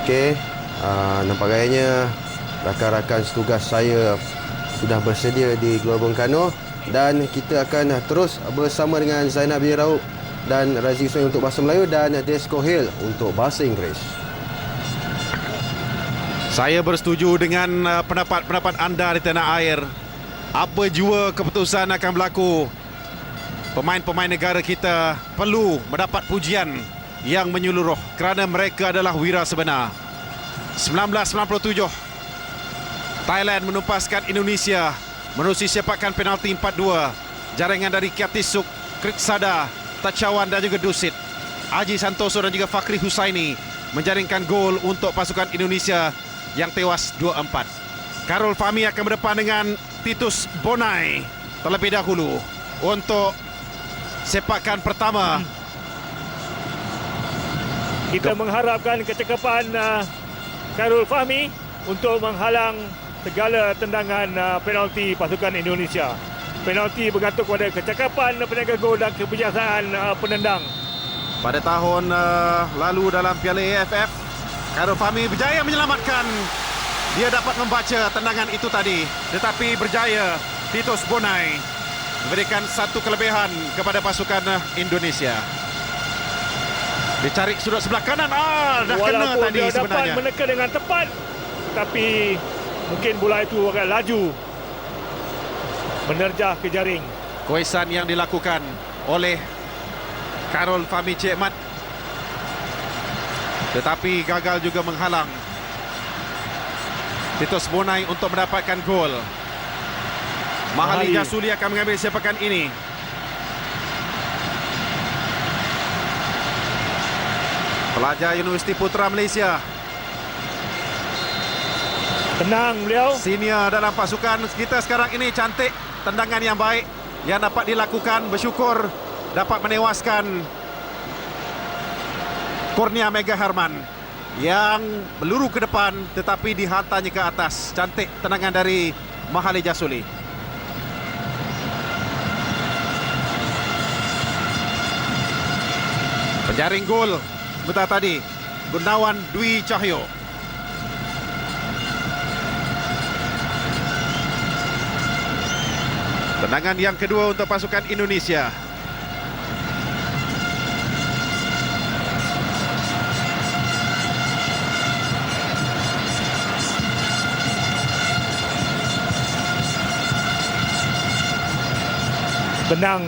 Okey, nampaknya rakan-rakan setugas saya sudah bersedia di Gelora Bung Karno dan kita akan terus bersama dengan Zainab bin Raub dan Razi Usman untuk bahasa Melayu dan Desko Hill untuk bahasa Inggeris. Saya bersetuju dengan pendapat-pendapat anda di tanah air. Apa jua keputusan akan berlaku, pemain-pemain negara kita perlu mendapat pujian yang menyeluruh kerana mereka adalah wira sebenar. 1997, Thailand menumpaskan Indonesia menerusi sepakan penalti 4-2. Jaringan dari Kiatisuk, Kriksada, Tachawan dan juga Dusit. Aji Santoso dan juga Fakhri Husaini menjaringkan gol untuk pasukan Indonesia yang tewas 2-4. Karol Fahmi akan berdepan dengan Titus Bonai terlebih dahulu untuk sepakan pertama. Kita mengharapkan kecekapan Karol Fahmi untuk menghalang segala tendangan penalti pasukan Indonesia. Penalti bergantung pada kecekapan penjaga gol dan kebiasaan penendang. Pada tahun lalu dalam Piala AFF, Karol Fahmi berjaya menyelamatkan. Dia dapat membaca tendangan itu tadi, tetapi berjaya Titus Bonai memberikan satu kelebihan kepada pasukan Indonesia. Dicari sudut sebelah kanan, dah kena tadi dia sebenarnya. dapat menekan dengan tepat, tapi mungkin bola itu agak laju menerjah ke jaring. Koesan yang dilakukan oleh Karol Fahmi Cik Mat, tetapi gagal juga menghalang Titus Bonai untuk mendapatkan gol. Mahali Jasuli akan mengambil sepakan ini. Pelajar Universiti Putra Malaysia, Tenang beliau. senior dalam pasukan kita sekarang ini. Cantik tendangan yang baik yang dapat dilakukan. Bersyukur dapat menewaskan Kurnia Mega Herman yang meluru ke depan tetapi dihantarnya ke atas. Cantik tendangan dari Mahali Jasuli. Penjaring gol sebentar tadi Gunawan Dwi Cahyo. Tendangan yang kedua untuk pasukan Indonesia. Benang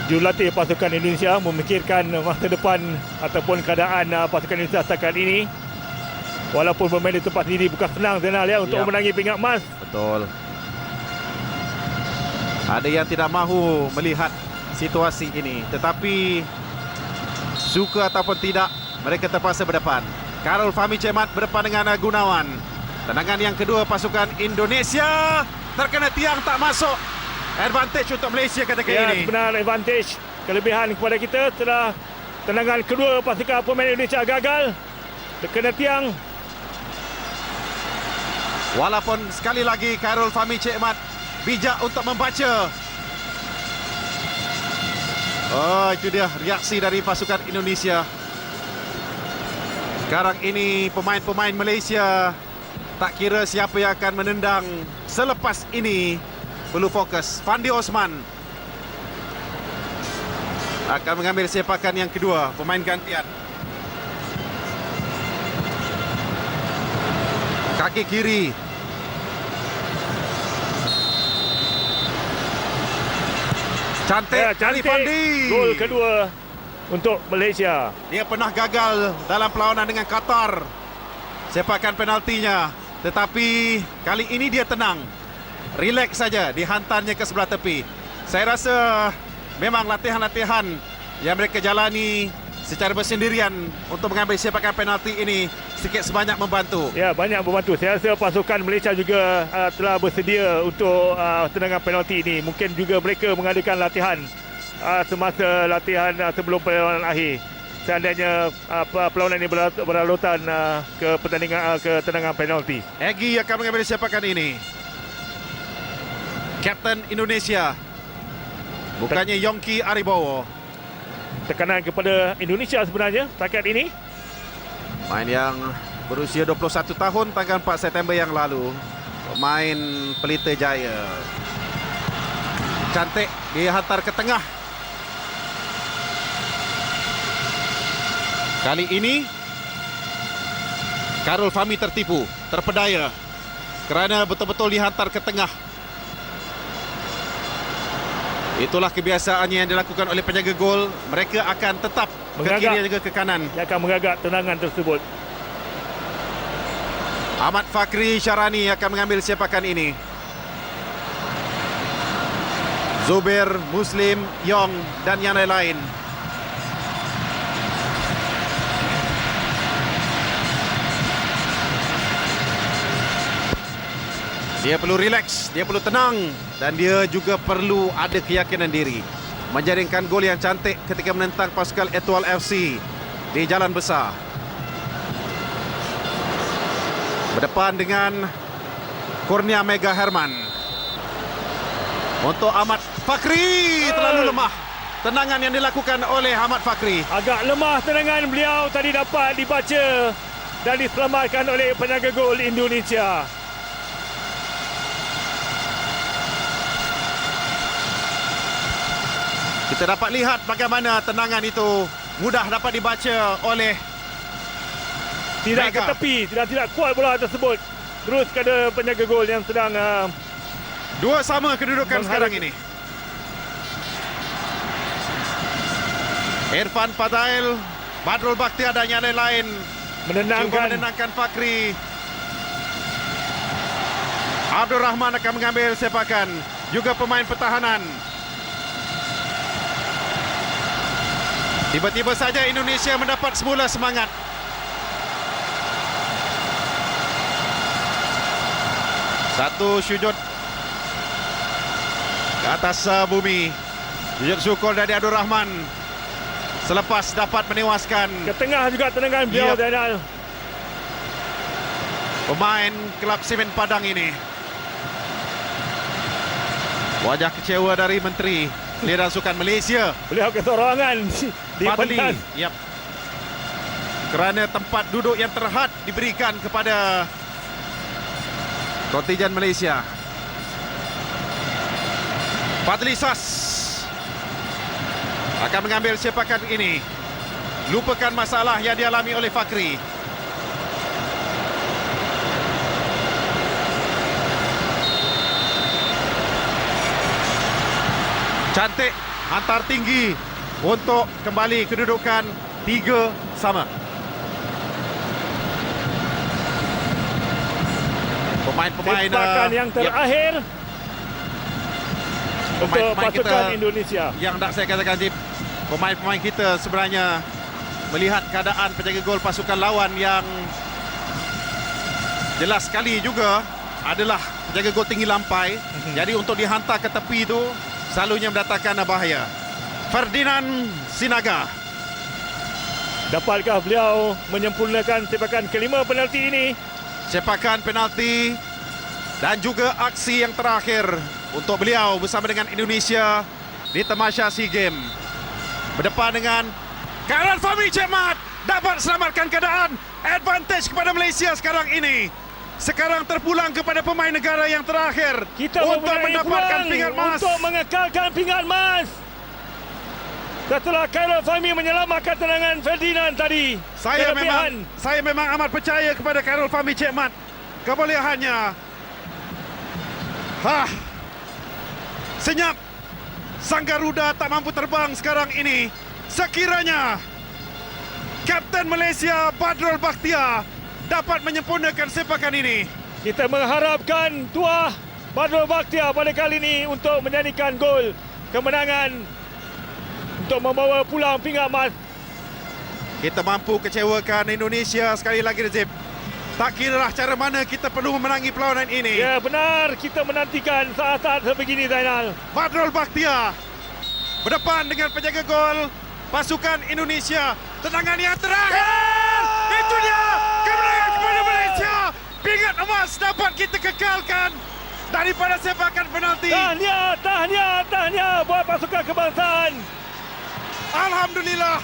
jurulatih pasukan Indonesia memikirkan masa depan ataupun keadaan pasukan Indonesia setakat ini. Walaupun bermain di tempat sendiri bukan senang Zainal untuk memenangi pingat emas. Betul. Ada yang tidak mahu melihat situasi ini, tetapi suka ataupun tidak, mereka terpaksa berdepan. Karol Fahmi Cik Mat berdepan dengan Gunawan. Tendangan yang kedua pasukan Indonesia terkena tiang, tak masuk. Advantage untuk Malaysia ketika ini. Sebenar advantage, kelebihan kepada kita setelah tendangan kedua pasukan pemain Indonesia gagal terkena tiang. Walaupun sekali lagi Karol Fahmi Cik Mat bijak untuk membaca. Oh, itu dia reaksi dari pasukan Indonesia. Sekarang ini pemain-pemain Malaysia tak kira siapa yang akan menendang selepas ini perlu fokus. Fandi Osman akan mengambil sepakan yang kedua, pemain gantian. Kaki kiri. Cantik dari Fandi. Gol kedua untuk Malaysia. Dia pernah gagal dalam perlawanan dengan Qatar, sepakan penaltinya, tetapi kali ini dia tenang, relax saja, dihantarnya ke sebelah tepi. Saya rasa memang latihan-latihan yang mereka jalani secara bersendirian untuk mengambil sepakan penalti ini sedikit sebanyak membantu. Ya, banyak membantu. Saya rasa pasukan Malaysia juga telah bersedia untuk tendangan penalti ini. Mungkin juga mereka mengadakan latihan semasa latihan sebelum perlawanan akhir. Seandainya perlawanan ini berlalutan ke pertandingan ke tendangan penalti. Egy akan mengambil sepakan ini. Kapten Indonesia, bukannya Yongki Aribowo. Tekanan kepada Indonesia sebenarnya setakat ini. Pemain yang berusia 21 tahun tanggal 4 September yang lalu. Pemain Pelita Jaya. Cantik dihantar ke tengah. Kali ini Khairul Fahmi tertipu, terpedaya kerana betul-betul dihantar ke tengah. Itulah kebiasaannya yang dilakukan oleh penjaga gol. Mereka akan tetap ke kiri dan juga ke kanan. Dia akan mengagak tendangan tersebut. Ahmad Fakri Syarani akan mengambil sepakan ini. Zubair, Muslim, Yong dan yang lain-lain. Dia perlu relax, dia perlu tenang dan dia juga perlu ada keyakinan diri. Menjaringkan gol yang cantik ketika menentang pasukan Etoile FC di Jalan Besar. Berdepan dengan Kurnia Mega Herman. Untuk Ahmad Fakri, terlalu lemah tendangan yang dilakukan oleh Ahmad Fakri. Agak lemah tendangan beliau tadi dapat dibaca dan diselamatkan oleh penjaga gol Indonesia. Kita dapat lihat bagaimana tendangan itu mudah dapat dibaca oleh Tidak Mega. ke tepi, tidak kuat bola tersebut. Terus kepada penjaga gol yang sedang dua sama kedudukan sekarang ini. Irfan Fadail, Badrul Bakhtiar dan yang lain-lain cuba menenangkan Fakri. Abdul Rahman akan mengambil sepakan. Juga pemain pertahanan. Tiba-tiba saja Indonesia mendapat semula semangat. Satu sujud ke atas bumi. Sujud syukur dari Abdul Rahman selepas dapat menewaskan ke tengah juga tendangan beliau. Zainal. Pemain Kelab Semen Padang ini. Wajah kecewa dari Menteri Aliran Sukan Malaysia. Beliau kesorangan di Fadli. pentas. Yap. Kerana tempat duduk yang terhad diberikan kepada kontijen Malaysia. Fadli Sas akan mengambil sepakan ini. Lupakan masalah yang dialami oleh Fakri. Cantik hantar tinggi untuk kembali kedudukan 3 sama. Pemain-pemain Sepakan yang terakhir untuk Pemain-pemain pasukan kita Indonesia. Yang nak saya katakan, Jip, pemain-pemain kita sebenarnya melihat keadaan penjaga gol pasukan lawan yang jelas sekali juga adalah penjaga gol tinggi lampai. Jadi untuk dihantar ke tepi itu selalunya mendatangkan bahaya. Ferdinand Sinaga. Dapatkah beliau menyempurnakan sepakan kelima penalti ini? Sepakan penalti dan juga aksi yang terakhir untuk beliau bersama dengan Indonesia di Tamasya SEA Games. Berdepan dengan Khairul Fahmi Cik Mat, dapat selamatkan keadaan. Advantage kepada Malaysia sekarang ini. Sekarang terpulang kepada pemain negara yang terakhir Kita untuk mempunyai mendapatkan peluang pingat emas. untuk mengekalkan pingat emas. Setelah Khairul Fahmi menyelamatkan tendangan Ferdinand tadi. Saya memang amat percaya kepada Khairul Fahmi Cik Mat. Kebolehannya. Senyap. Sang Garuda tak mampu terbang sekarang ini. Sekiranya Kapten Malaysia Badrul Bakhtiar dapat menyempurnakan sepakan ini. Kita mengharapkan tuah Badrul Bakhtiar pada kali ini untuk menyanyikan gol kemenangan untuk membawa pulang pingat emas. Kita mampu kecewakan Indonesia sekali lagi, Rezib. Tak kiralah cara mana kita perlu memenangi perlawanan ini. Ya benar, kita menantikan saat-saat sebegini, Zainal. Badrul Bakhtiar berdepan dengan penjaga gol pasukan Indonesia. Tendangan yang terakhir. Itu dia kemenangan kepada Malaysia. Pingat emas dapat kita kekalkan daripada sepakan penalti. Tahniah buat pasukan kebangsaan. Alhamdulillah.